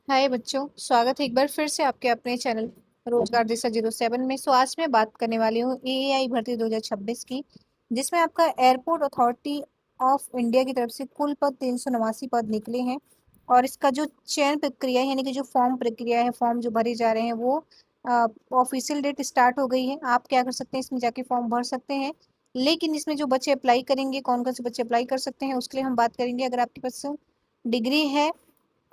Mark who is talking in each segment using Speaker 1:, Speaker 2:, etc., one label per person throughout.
Speaker 1: हाय बच्चों, स्वागत है एक बार फिर से आपके अपने चैनल रोजगार दिशा 07 में। आज मैं बात करने वाली हूँ एएआई भर्ती 2026 की, जिसमें आपका एयरपोर्ट अथॉरिटी ऑफ इंडिया की तरफ से कुल पद 389 पद निकले हैं। और इसका जो चयन प्रक्रिया है, यानी कि जो फॉर्म प्रक्रिया है, फॉर्म जो भरे जा रहे हैं वो ऑफिशियल डेट स्टार्ट हो गई है। आप क्या कर सकते हैं, इसमें जाके फॉर्म भर सकते हैं। लेकिन इसमें जो बच्चे अप्लाई करेंगे, कौन कौन से बच्चे अप्लाई कर सकते हैं उसके लिए हम बात करेंगे। अगर आपके पास डिग्री है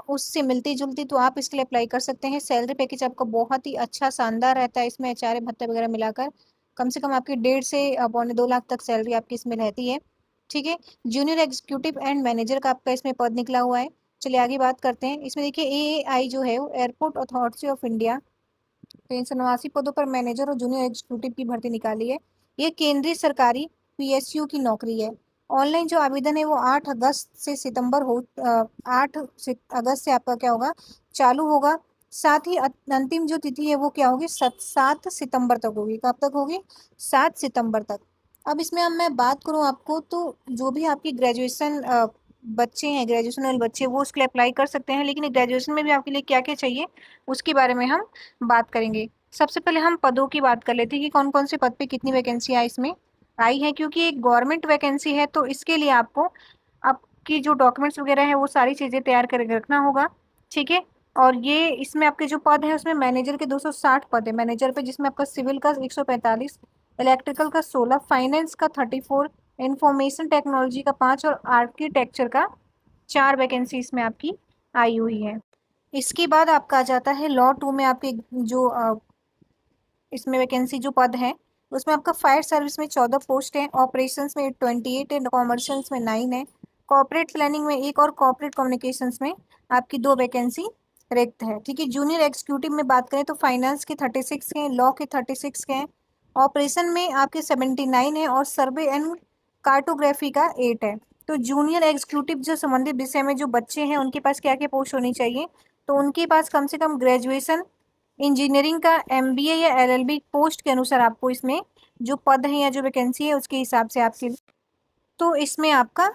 Speaker 1: उससे मिलती जुलती तो आप इसके लिए अप्लाई कर सकते हैं। सैलरी पैकेज आपका बहुत ही अच्छा शानदार रहता है। इसमें एचआरए भत्ते वगैरह मिलाकर कम से कम आपकी 1.5 से 1.25 लाख तक सैलरी आपकी इसमें रहती है। ठीक है। जूनियर एग्जीक्यूटिव एंड मैनेजर का आपका इसमें पद निकला हुआ है। चलिए आगे बात करते हैं। इसमें देखिए एएआई जो है वो एयरपोर्ट अथॉरिटी ऑफ इंडिया 389 पदों पर मैनेजर और जूनियर एग्जीक्यूटिव की भर्ती निकाली है। ये केंद्रीय सरकारी पीएसयू की नौकरी है। ऑनलाइन जो आवेदन है वो 8 अगस्त से सितंबर हो 8 अगस्त से आपका क्या होगा, चालू होगा। साथ ही अंतिम जो तिथि है वो क्या होगी, 7 सितंबर तक होगी। कब तक होगी, 7 सितंबर तक। अब इसमें अब मैं बात करूं आपको तो जो भी आपकी ग्रेजुएशन बच्चे हैं, ग्रेजुएशन वाले बच्चे, वो उसके लिए अप्लाई कर सकते हैं। लेकिन ग्रेजुएशन में भी आपके लिए क्या क्या चाहिए उसके बारे में हम बात करेंगे। सबसे पहले हम पदों की बात कर लेते हैं कि कौन कौन से पद पे कितनी वैकेंसी इसमें आई है। क्योंकि एक गवर्नमेंट वैकेंसी है तो इसके लिए आपको आपकी जो डॉक्यूमेंट्स वगैरह है वो सारी चीजें तैयार करके रखना होगा। ठीक है। और ये इसमें आपके जो पद है उसमें मैनेजर के 260 पद है मैनेजर पे, जिसमें आपका सिविल का 145, इलेक्ट्रिकल का 16, फाइनेंस का 34, इंफॉर्मेशन टेक्नोलॉजी का 5 और आर्किटेक्चर का 4 वैकेंसी इसमें आपकी आई हुई है। इसके बाद आपका आ जाता है लॉ 2 में आपके जो इसमें वैकेंसी जो पद है उसमें आपका फायर सर्विस में 14 पोस्ट है, ऑपरेशंस में 28 है, कॉमर्शियल्स में 9 है, कॉर्पोरेट प्लानिंग में 1 और कॉर्पोरेट कम्युनिकेशंस में आपकी 2 वैकेंसी रिक्त है। ठीक है। जूनियर एग्जीक्यूटिव में बात करें तो फाइनेंस के 36 हैं, लॉ के 36 हैं, ऑपरेशन में आपके 79 है और सर्वे एंड कार्टोग्राफी का 8 है। तो जूनियर एग्जीक्यूटिव जो संबंधित विषय में जो बच्चे हैं उनके पास क्या क्या पोस्ट होनी चाहिए, तो उनके पास कम से कम ग्रेजुएशन इंजीनियरिंग का एमबीए या एलएलबी पोस्ट के अनुसार आपको इसमें जो पद है या जो वैकेंसी है उसके हिसाब से आपके, तो इसमें आपका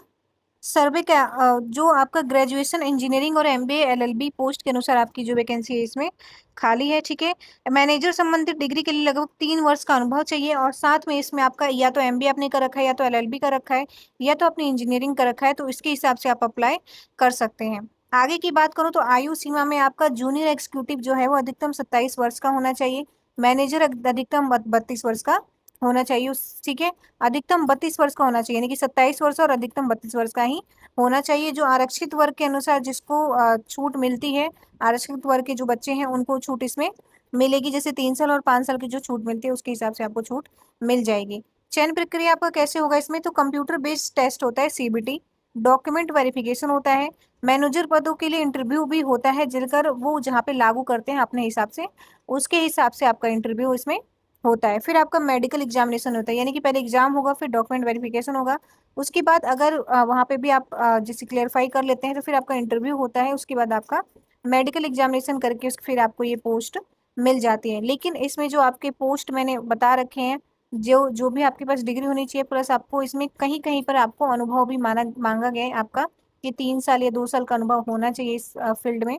Speaker 1: सर्वे का जो आपका ग्रेजुएशन इंजीनियरिंग और एमबीए एलएलबी पोस्ट के अनुसार आपकी जो वैकेंसी है इसमें खाली है। ठीक है। मैनेजर संबंधित डिग्री के लिए लगभग 3 वर्ष का अनुभव चाहिए और साथ में इसमें आपका या तो एमबीए आपने कर रखा है या तो एलएलबी कर रखा है या तो अपनी इंजीनियरिंग कर रखा है, तो इसके हिसाब से आप अप्लाई कर सकते हैं। आगे की बात करूँ तो आयु सीमा में आपका जूनियर एग्जीक्यूटिव जो है वो अधिकतम 27 वर्ष का होना चाहिए, मैनेजर अधिकतम 32 वर्ष का होना चाहिए। ठीक है। अधिकतम 32 वर्ष का होना चाहिए, यानी कि 27 वर्ष और अधिकतम 32 वर्ष का ही होना चाहिए। जो आरक्षित वर्ग के अनुसार जिसको छूट मिलती है, आरक्षित वर्ग के जो बच्चे हैं उनको छूट इसमें मिलेगी। जैसे 3 साल और 5 साल की जो छूट मिलती है उसके हिसाब से आपको छूट मिल जाएगी। चयन प्रक्रिया आपका कैसे होगा, इसमें तो कंप्यूटर बेस्ड टेस्ट होता है सीबीटी, डॉक्यूमेंट वेरिफिकेशन होता है, मैनेजर पदों के लिए इंटरव्यू भी होता है, जिनकर वो जहाँ पे लागू करते हैं अपने हिसाब से, उसके हिसाब से आपका इंटरव्यू इसमें होता है। फिर आपका मेडिकल एग्जामिनेशन होता है, यानी कि पहले एग्जाम होगा फिर डॉक्यूमेंट वेरिफिकेशन होगा। उसके बाद अगर वहाँ पे भी आप जैसे क्लेरिफाई कर लेते हैं तो फिर आपका इंटरव्यू होता है। उसके बाद आपका मेडिकल एग्जामिनेशन करके फिर आपको ये पोस्ट मिल जाती है। लेकिन इसमें जो आपके पोस्ट मैंने बता रखे हैं, जो जो भी आपके पास डिग्री होनी चाहिए, प्लस आपको इसमें कहीं कहीं पर आपको अनुभव भी मांगा गया है आपका, कि 3 साल या 2 साल का अनुभव होना चाहिए इस फील्ड में।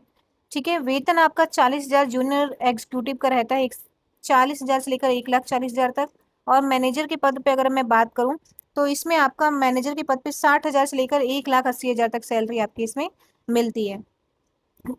Speaker 1: ठीक है। वेतन आपका 40,000 जूनियर एग्जीक्यूटिव का रहता है, 40,000 से लेकर 1,40,000 तक। और मैनेजर के पद पे अगर मैं बात करूं तो इसमें आपका मैनेजर के पद पे 60,000 से लेकर 1,80,000 तक सैलरी आपकी इसमें मिलती है।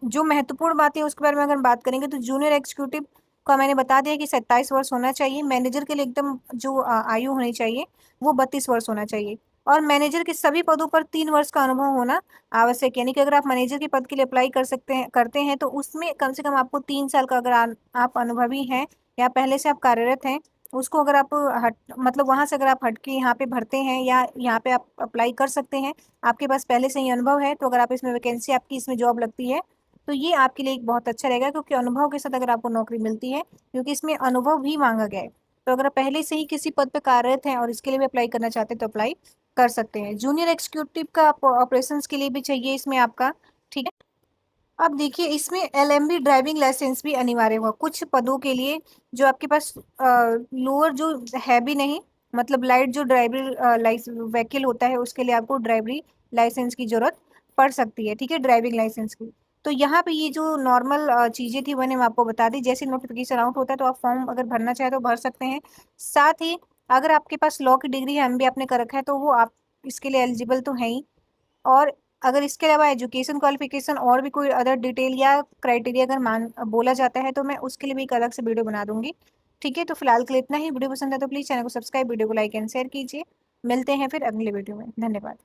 Speaker 1: जो महत्वपूर्ण बात है उसके बारे में अगर बात करेंगे तो जूनियर एग्जीक्यूटिव का मैंने बता दिया कि 27 वर्ष होना चाहिए। मैनेजर के लिए एकदम जो आयु होनी चाहिए वो 32 वर्ष होना चाहिए। और मैनेजर के सभी पदों पर 3 वर्ष का अनुभव होना आवश्यक है। यानी कि अगर आप मैनेजर के पद के लिए अप्लाई करते हैं तो उसमें कम से कम आपको 3 साल का अगर आप अनुभवी हैं या पहले से आप कार्यरत हैं, उसको अगर आप हट मतलब वहां से अगर आप हट के यहाँ पे भरते हैं या यहाँ पे आप अप्लाई कर सकते हैं, आपके पास पहले से ही अनुभव है, तो अगर आप इसमें वैकेंसी आपकी इसमें जॉब लगती है तो ये आपके लिए एक बहुत अच्छा रहेगा। क्योंकि अनुभव के साथ अगर आपको नौकरी मिलती है, क्योंकि इसमें अनुभव भी मांगा गया है, तो अगर आप पहले से ही किसी पद पर कार्यरत हैं और इसके लिए भी अप्लाई करना चाहते हैं तो अप्लाई कर सकते हैं। जूनियर एग्जीक्यूटिव का ऑपरेशंस के लिए भी चाहिए इसमें आपका। ठीक है। अब देखिए इसमें एलएमबी ड्राइविंग लाइसेंस भी अनिवार्य होगा कुछ पदों के लिए। जो आपके पास लोअर जो है भी नहीं, मतलब लाइट जो ड्राइवर लाइसेंस व्हीकल होता है उसके लिए आपको ड्राइवरी लाइसेंस की जरूरत पड़ सकती है। ठीक है। ड्राइविंग लाइसेंस की तो यहाँ पे ये जो नॉर्मल चीज़ें थी मैंने आपको बता दी। जैसे नोटिफिकेशन आउट होता है तो आप फॉर्म अगर भरना चाहे तो भर सकते हैं। साथ ही अगर आपके पास लॉ की डिग्री है, एमबीए आपने कर रखा है, तो वो आप इसके लिए एलिजिबल तो है ही। और अगर इसके अलावा एजुकेशन क्वालिफिकेशन और भी कोई अदर डिटेल या क्राइटेरिया अगर मान बोला जाता है तो मैं उसके लिए भी एक अलग से वीडियो बना दूंगी। ठीक है, तो फिलहाल के लिए इतना ही। वीडियो पसंद है तो प्लीज़ चैनल को सब्सक्राइब, वीडियो को लाइक एंड शेयर कीजिए। मिलते हैं फिर अगले वीडियो में। धन्यवाद।